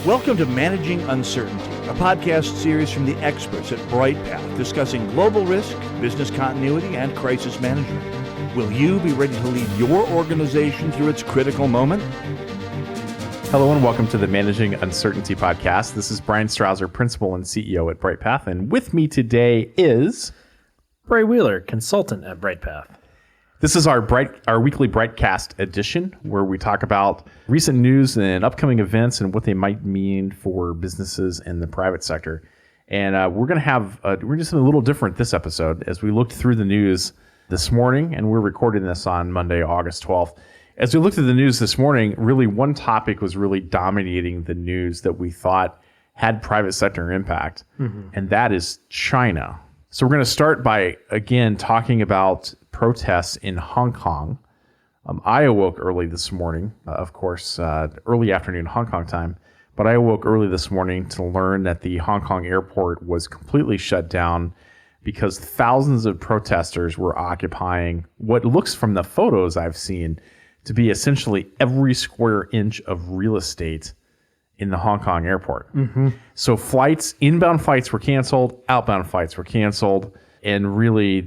Welcome to Managing Uncertainty, a podcast series from the experts at Bryghtpath discussing global risk, business continuity, and crisis management. Will you be ready to lead your organization through its critical moment? Hello and welcome to the Managing Uncertainty podcast. This is Bryan Strawser, Principal and CEO at Bryghtpath, and with me today is Bray Wheeler, consultant at Bryghtpath. This is our weekly BryghtCast edition, where we talk about recent news and upcoming events and what they might mean for businesses in the private sector. And we're just a little different this episode as we looked through the news this morning, and we're recording this on Monday, August 12th. As we looked at the news this morning, really one topic was really dominating the news that we thought had private sector impact, and that is China. So we're going to start by, again, talking about protests in Hong Kong. I awoke early this morning, of course, early afternoon Hong Kong time, but I awoke early this morning to learn that the Hong Kong airport was completely shut down because thousands of protesters were occupying what looks from the photos I've seen to be essentially every square inch of real estate in the Hong Kong airport. So inbound flights were canceled, outbound flights were canceled, and really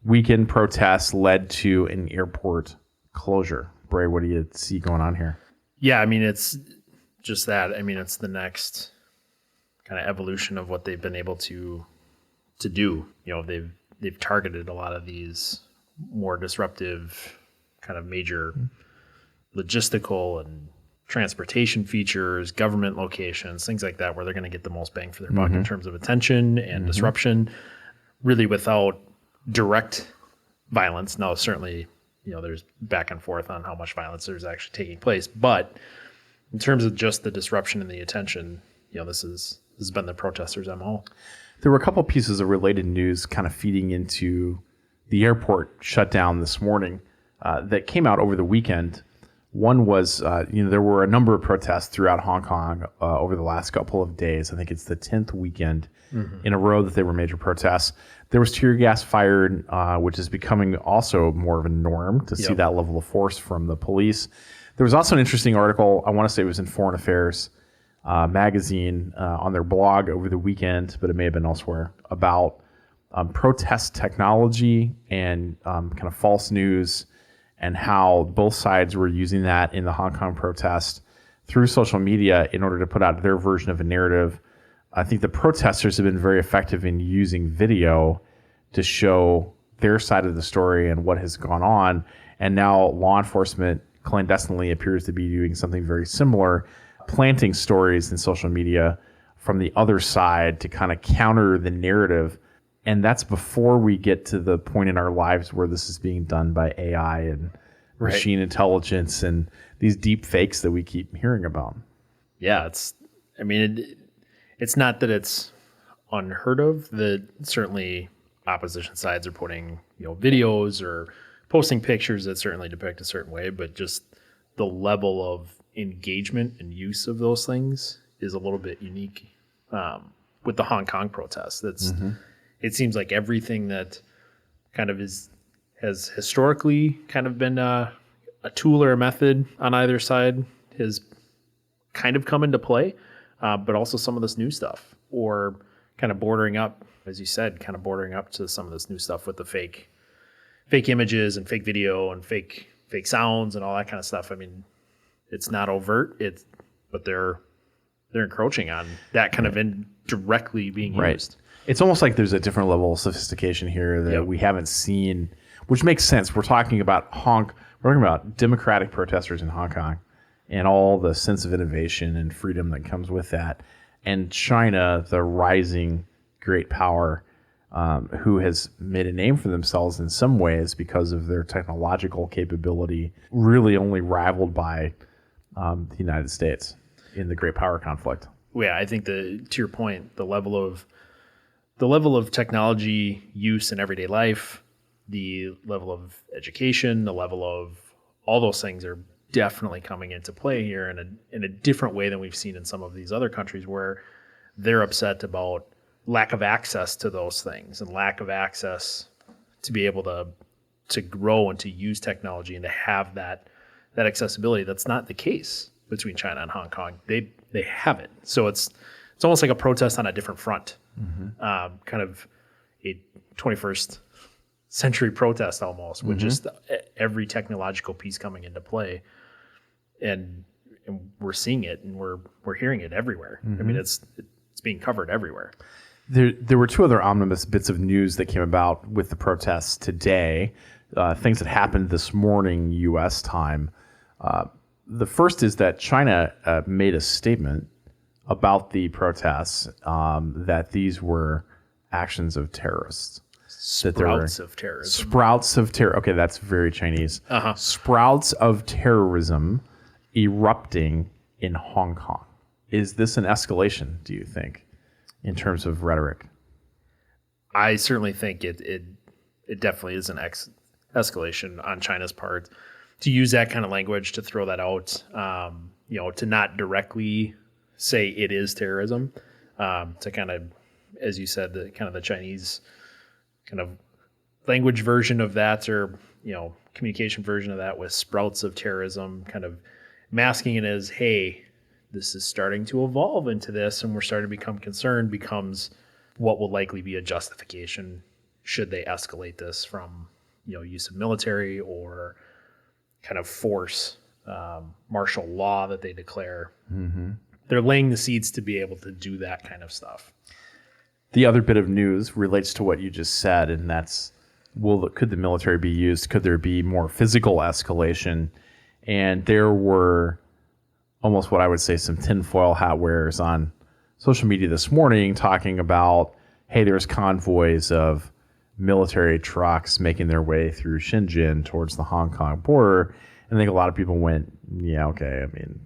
weekend protests led to an airport closure. Bray, what do you see going on here? Yeah, I mean, it's just that. I mean, it's the next kind of evolution of what they've been able to do. You know, they've targeted a lot of these more disruptive kind of major logistical and transportation features, government locations, things like that, where they're going to get the most bang for their buck in terms of attention and disruption, really without direct violence. Now, certainly, you know, there's back and forth on how much violence there's actually taking place, but in terms of just the disruption and the attention, you know, this has been the protesters' MO. There were a couple pieces of related news kind of feeding into the airport shutdown this morning that came out over the weekend. One was, there were a number of protests throughout Hong Kong over the last couple of days. I think it's the 10th weekend in a row that there were major protests. There was tear gas fired, which is becoming also more of a norm to see that level of force from the police. There was also an interesting article, I want to say it was in Foreign Affairs magazine on their blog over the weekend, but it may have been elsewhere, about protest technology and kind of false news, and how both sides were using that in the Hong Kong protest through social media in order to put out their version of a narrative. I think the protesters have been very effective in using video to show their side of the story and what has gone on. And now law enforcement clandestinely appears to be doing something very similar, planting stories in social media from the other side to kind of counter the narrative. And that's before we get to the point in our lives where this is being done by AI and machine intelligence and these deep fakes that we keep hearing about. Yeah, it's not that it's unheard of, that certainly opposition sides are putting, videos or posting pictures that certainly depict a certain way, but just the level of engagement and use of those things is a little bit unique with the Hong Kong protests. It seems like everything that kind of has historically kind of been a tool or a method on either side has kind of come into play, but also some of this new stuff, or kind of bordering up, as you said, kind of bordering up to some of this new stuff with the fake images and fake video and fake sounds and all that kind of stuff. I mean, it's not overt, but they're encroaching on that kind of indirectly being used. It's almost like there's a different level of sophistication here that we haven't seen, which makes sense. We're talking about democratic protesters in Hong Kong and all the sense of innovation and freedom that comes with that. And China, the rising great power, who has made a name for themselves in some ways because of their technological capability, really only rivaled by the United States in the great power conflict. Yeah, I think to your point, the level of technology use in everyday life, the level of education, the level of all those things are definitely coming into play here in a different way than we've seen in some of these other countries, where they're upset about lack of access to those things and lack of access to be able to grow and to use technology and to have that accessibility. That's not the case between China and Hong Kong. They have it. So it's almost like a protest on a different front, kind of a 21st century protest almost, with just every technological piece coming into play, and we're seeing it and we're hearing it everywhere. I mean, it's being covered everywhere. There were two other omnibus bits of news that came about with the protests today, things that happened this morning U.S. time. The first is that China made a statement about the protests, that these were actions of terrorists. Sprouts of terrorism. Sprouts of terror. Okay, that's very Chinese. Sprouts of terrorism erupting in Hong Kong. Is this an escalation, do you think, in terms of rhetoric? I certainly think it definitely is an escalation on China's part to use that kind of language, to throw that out, to not directly say it is terrorism, to kind of, as you said, the Chinese kind of language version of that, or communication version of that, with sprouts of terrorism, kind of masking it as, hey, this is starting to evolve into this, and we're starting to become concerned, becomes what will likely be a justification should they escalate this from use of military or kind of force, martial law that they declare. They're laying the seeds to be able to do that kind of stuff. The other bit of news relates to what you just said, and that's, could the military be used? Could there be more physical escalation? And there were almost what I would say some tinfoil hat wearers on social media this morning talking about, hey, there's convoys of military trucks making their way through Shenzhen towards the Hong Kong border. And I think a lot of people went, yeah, okay, I mean,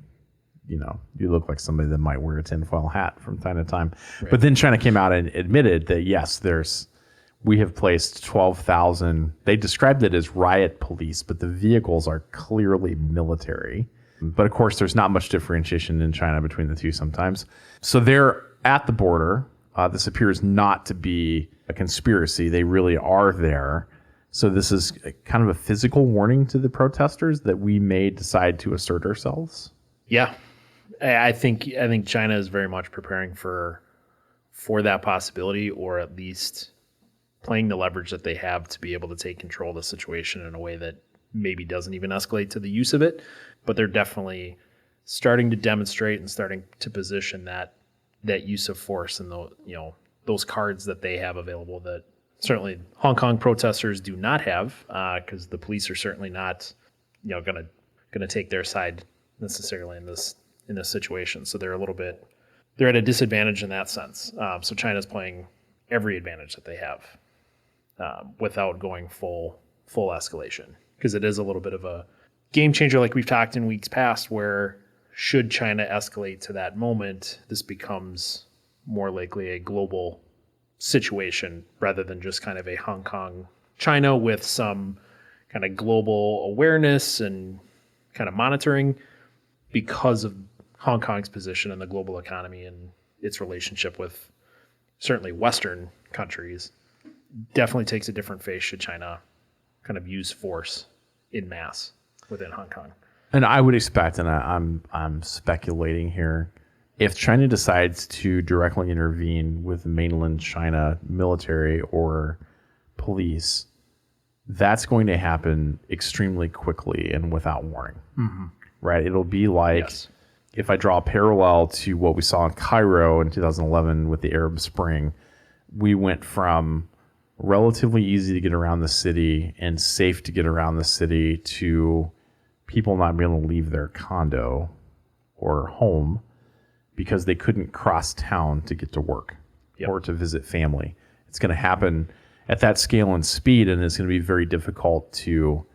you look like somebody that might wear a tinfoil hat from time to time. Right. But then China came out and admitted that, yes, we have placed 12,000. They described it as riot police, but the vehicles are clearly military. But of course, there's not much differentiation in China between the two sometimes. So they're at the border. This appears not to be a conspiracy. They really are there. So this is kind of a physical warning to the protesters that we may decide to assert ourselves. Yeah. I think China is very much preparing for that possibility, or at least playing the leverage that they have to be able to take control of the situation in a way that maybe doesn't even escalate to the use of it. But they're definitely starting to demonstrate and starting to position that use of force and those cards that they have available that certainly Hong Kong protesters do not have, because the police are certainly not going to take their side necessarily in this situation. So they're at a disadvantage in that sense. So China's playing every advantage that they have without going full escalation, because it is a little bit of a game changer, like we've talked in weeks past, where should China escalate to that moment, this becomes more likely a global situation rather than just kind of a Hong Kong, China with some kind of global awareness and kind of monitoring, because of Hong Kong's position in the global economy and its relationship with certainly Western countries. Definitely takes a different face should China kind of use force in mass within Hong Kong. And I would expect, and I'm speculating here, if China decides to directly intervene with mainland China military or police, that's going to happen extremely quickly and without warning. Right? It'll be like, yes, if I draw a parallel to what we saw in Cairo in 2011 with the Arab Spring, we went from relatively easy to get around the city and safe to get around the city to people not being able to leave their condo or home because they couldn't cross town to get to work or to visit family. It's going to happen at that scale and speed, and it's going to be very difficult to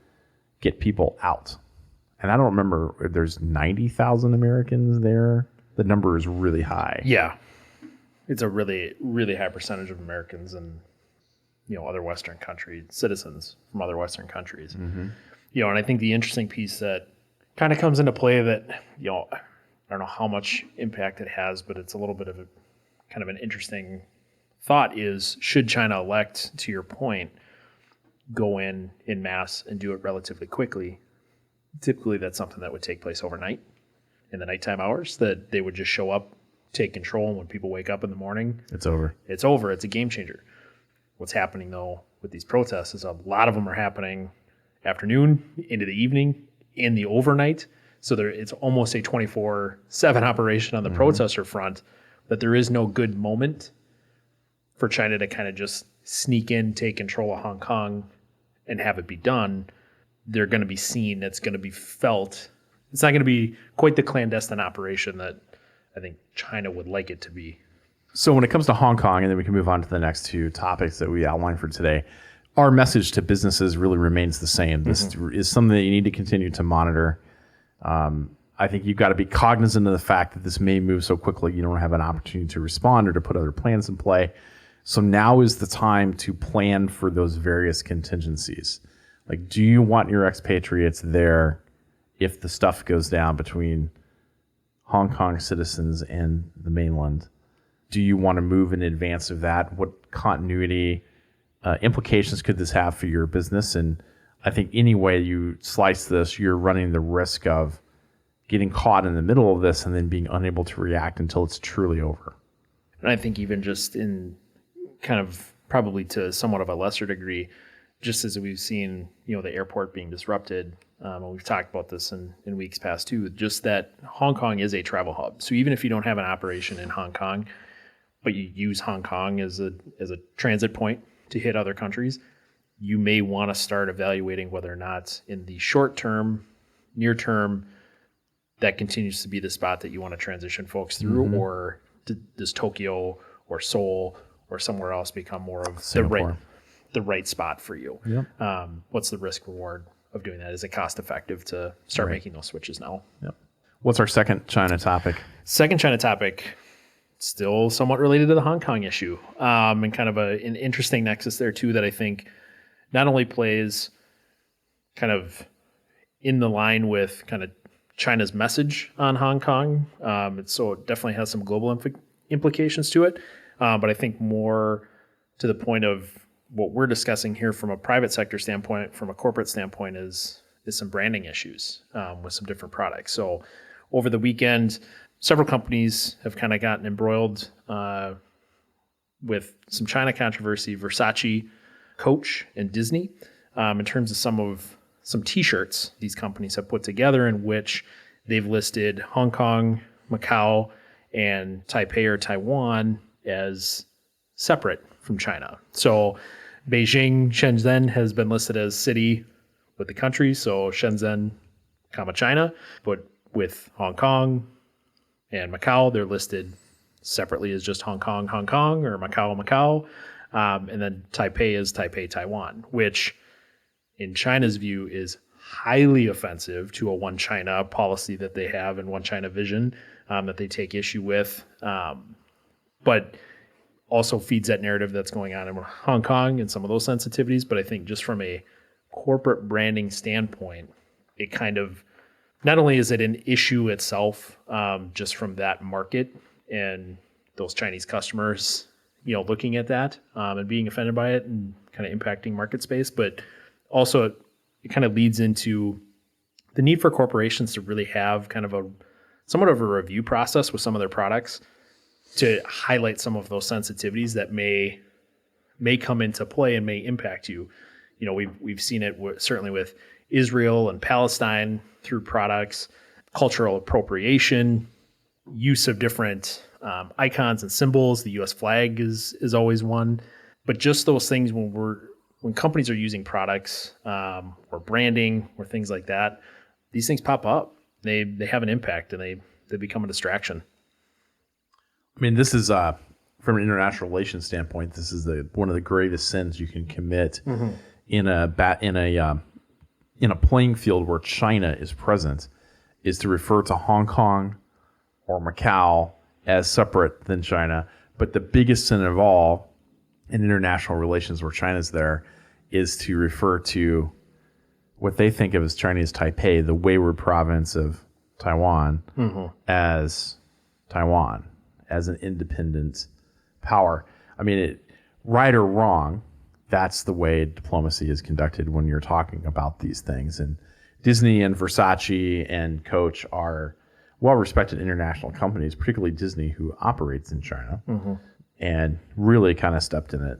get people out. And I don't remember, there's 90,000 Americans there. The number is really high. Yeah. It's a really, really high percentage of Americans and, other Western countries, citizens from other Western countries. And I think the interesting piece that kind of comes into play that, I don't know how much impact it has, but it's a little bit of a kind of an interesting thought is, should China elect, to your point, go in mass and do it relatively quickly? Typically, that's something that would take place overnight. in the nighttime hours, that they would just show up, take control, and when people wake up in the morning, It's over. it's over. It's a game changer. What's happening, though, with these protests is a lot of them are happening afternoon into the evening, in the overnight. So it's almost a 24/7 operation on the protester front, that there is no good moment for China to kind of just sneak in, take control of Hong Kong, and have it be done. They're going to be seen. It's going to be felt. It's not going to be quite the clandestine operation that I think China would like it to be. So when it comes to Hong Kong, and then we can move on to the next two topics that we outlined for today, our message to businesses really remains the same. This is something that you need to continue to monitor. I think you've got to be cognizant of the fact that this may move so quickly you don't have an opportunity to respond or to put other plans in play. So now is the time to plan for those various contingencies. Like, do you want your expatriates there if the stuff goes down between Hong Kong citizens and the mainland? Do you want to move in advance of that? What continuity implications could this have for your business? And I think any way you slice this, you're running the risk of getting caught in the middle of this and then being unable to react until it's truly over. And I think even just in kind of probably to somewhat of a lesser degree, just as we've seen, the airport being disrupted, and we've talked about this in weeks past too, just that Hong Kong is a travel hub. So even if you don't have an operation in Hong Kong, but you use Hong Kong as a transit point to hit other countries, you may want to start evaluating whether or not in the short term, near term, that continues to be the spot that you want to transition folks through, or does Tokyo or Seoul or somewhere else become more of the right spot for you? Yep. What's the risk reward of doing that? Is it cost effective to start making those switches now? Yep. What's our second China topic? Second China topic, still somewhat related to the Hong Kong issue, and kind of an interesting nexus there too, that I think not only plays kind of in the line with kind of China's message on Hong Kong, so it definitely has some global implications to it, but I think more to the point of what we're discussing here from a private sector standpoint, from a corporate standpoint, is some branding issues with some different products. So over the weekend, several companies have kind of gotten embroiled with some China controversy. Versace, Coach, and Disney, in terms of some T-shirts these companies have put together, in which they've listed Hong Kong, Macau, and Taipei or Taiwan as separate from China. So Beijing, Shenzhen has been listed as city with the country, so Shenzhen, China, but with Hong Kong and Macau, they're listed separately as just Hong Kong, or Macau, and then Taipei is Taipei, Taiwan, which in China's view is highly offensive to a one China policy that they have and one China vision that they take issue with, but also feeds that narrative that's going on in Hong Kong and some of those sensitivities. But I think just from a corporate branding standpoint, it kind of, not only is it an issue itself, just from that market and those Chinese customers, looking at that and being offended by it and kind of impacting market space, but also it kind of leads into the need for corporations to really have kind of somewhat of a review process with some of their products to highlight some of those sensitivities that may come into play and may impact you. We've seen it certainly with Israel and Palestine through products, cultural appropriation, use of different icons and symbols. The U.S. flag is always one, but just those things when companies are using products or branding or things like that, these things pop up. They have an impact and they become a distraction. I mean, this is from an international relations standpoint, this is one of the greatest sins you can commit in a playing field where China is present, is to refer to Hong Kong or Macau as separate than China. But the biggest sin of all in international relations where China's there is to refer to what they think of as Chinese Taipei, the wayward province of Taiwan, as Taiwan, as an independent power. I mean, right or wrong, that's the way diplomacy is conducted when you're talking about these things. And Disney and Versace and Coach are well-respected international companies, particularly Disney, who operates in China, and really kind of stepped in it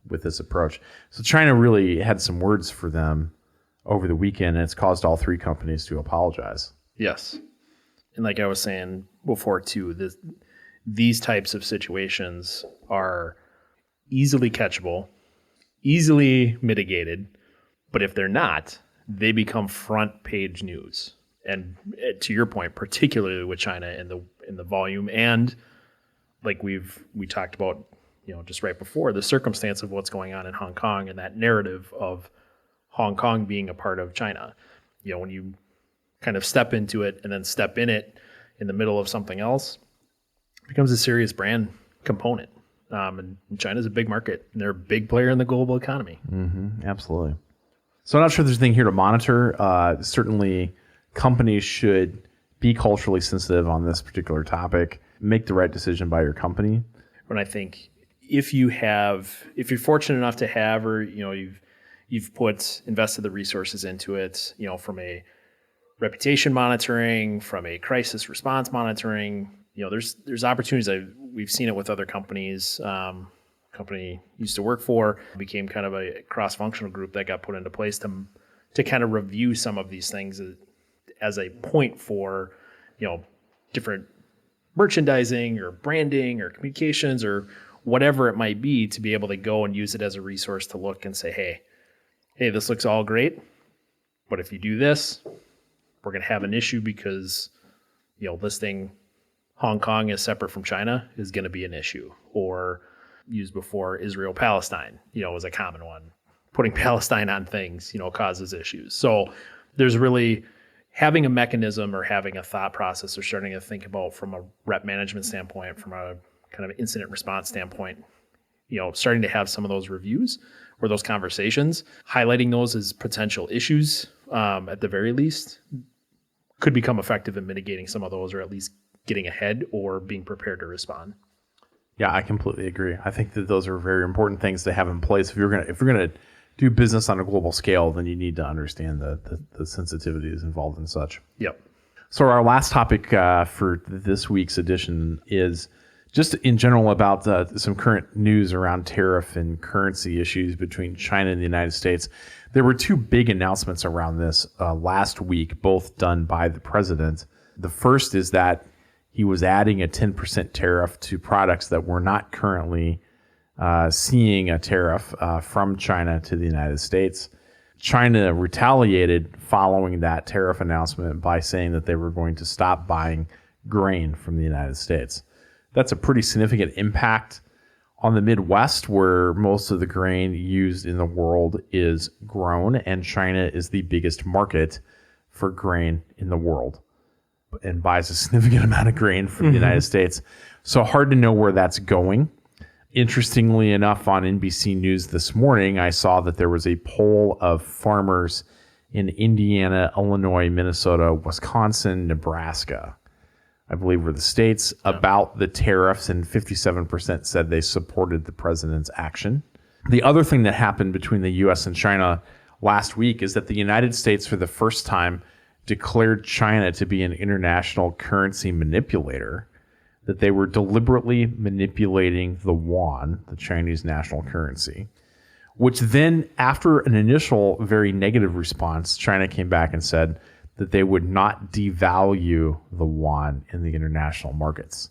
with this approach. So China really had some words for them over the weekend, and it's caused all three companies to apologize. Yes. And like I was saying before, too, these types of situations are easily catchable, easily mitigated, but if they're not, they become front page news. And to your point, particularly with China in the volume, and like we talked about, just right before, the circumstance of what's going on in Hong Kong and that narrative of Hong Kong being a part of China. When you kind of step into it and then step in it in the middle of something else, it becomes a serious brand component. And China's a big market, and they're a big player in the global economy. Absolutely. So I'm not sure there's anything here to monitor. Certainly, companies should be culturally sensitive on this particular topic. Make the right decision by your company. And I think if you're fortunate enough to have, or you've invested the resources into it, from a reputation monitoring, from a crisis response monitoring, there's opportunities. We've seen it with other companies. Company used to work for became kind of a cross-functional group that got put into place to kind of review some of these things as a point for different merchandising or branding or communications or whatever it might be, to be able to go and use it as a resource to look and say, hey, this looks all great, but if you do this, we're going to have an issue because listing Hong Kong as separate from China is going to be an issue. Or used before, Israel-Palestine, was a common one. Putting Palestine on things, causes issues. So there's really having a mechanism or having a thought process or starting to think about from a rep management standpoint, from a kind of incident response standpoint, starting to have some of those reviews or those conversations, highlighting those as potential issues at the very least, could become effective in mitigating some of those, or at least getting ahead or being prepared to respond. Yeah, I completely agree. I think that those are very important things to have in place. If you're gonna do business on a global scale, then you need to understand the sensitivities involved in such. Yep. So our last topic for this week's edition is just in general about some current news around tariff and currency issues between China and the United States. There were two big announcements around this last week, both done by the president. The first is that he was adding a 10% tariff to products that were not currently seeing a tariff from China to the United States. China retaliated following that tariff announcement by saying that they were going to stop buying grain from the United States. That's a pretty significant impact on the Midwest, where most of the grain used in the world is grown, and China is the biggest market for grain in the world and buys a significant amount of grain from the United States. So hard to know where that's going. Interestingly enough, on NBC News this morning, I saw that there was a poll of farmers in Indiana, Illinois, Minnesota, Wisconsin, Nebraska, I believe were the states, about the tariffs, and 57% said they supported the president's action. The other thing that happened between the U.S. and China last week is that the United States, for the first time, declared China to be an international currency manipulator, that they were deliberately manipulating the yuan, the Chinese national currency, which then, after an initial very negative response, China came back and said that they would not devalue the yuan in the international markets.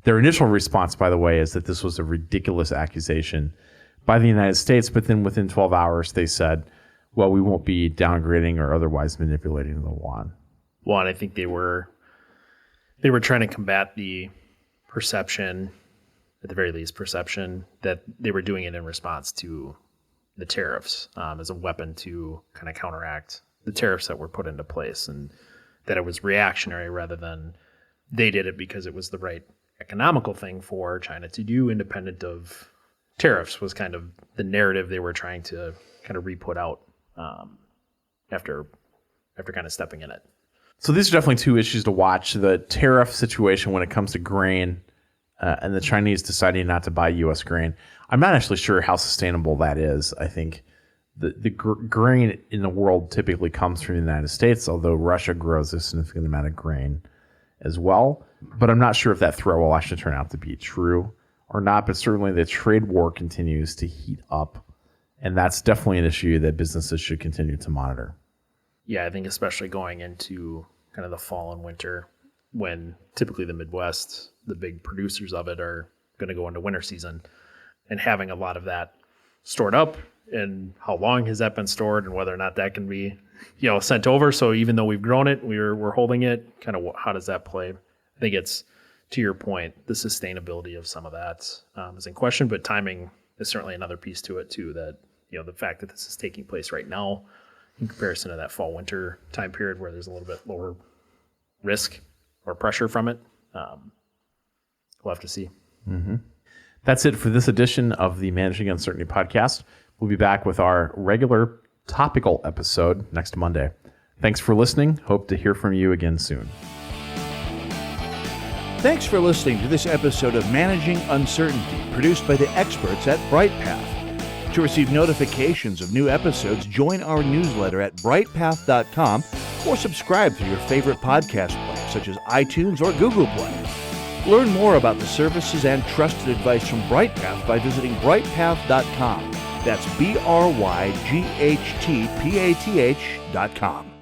Their initial response, by the way, is that this was a ridiculous accusation by the United States, but then within 12 hours they said, well, we won't be downgrading or otherwise manipulating the yuan. Well, and I think they were trying to combat the perception, at the very least, that they were doing it in response to the tariffs, as a weapon to kind of counteract the tariffs that were put into place, and that it was reactionary rather than they did it because it was the right economical thing for China to do, independent of tariffs, was kind of the narrative they were trying to kind of re-put out after kind of stepping in it. So these are definitely two issues to watch. The tariff situation when it comes to grain and the Chinese deciding not to buy U.S. grain. I'm not actually sure how sustainable that is. I think the grain in the world typically comes from the United States, although Russia grows a significant amount of grain as well. But I'm not sure if that threat will actually turn out to be true or not. But certainly the trade war continues to heat up. And that's definitely an issue that businesses should continue to monitor. Yeah, I think especially going into kind of the fall and winter, when typically the Midwest, the big producers of it, are going to go into winter season, and having a lot of that stored up, and how long has that been stored, and whether or not that can be, sent over. So even though we've grown it, we're holding it. Kind of how does that play? I think it's, to your point, the sustainability of some of that is in question, but timing is certainly another piece to it too. That the fact that this is taking place right now, in comparison to that fall winter time period where there's a little bit lower risk or pressure from it, we'll have to see. Mm-hmm. That's it for this edition of the Managing Uncertainty podcast. We'll be back with our regular topical episode next Monday. Thanks for listening. Hope to hear from you again soon. Thanks for listening to this episode of Managing Uncertainty, produced by the experts at Bryghtpath. To receive notifications of new episodes, join our newsletter at bryghtpath.com or subscribe through your favorite podcast player, such as iTunes or Google Play. Learn more about the services and trusted advice from Bryghtpath by visiting bryghtpath.com. That's BryghtPath.com.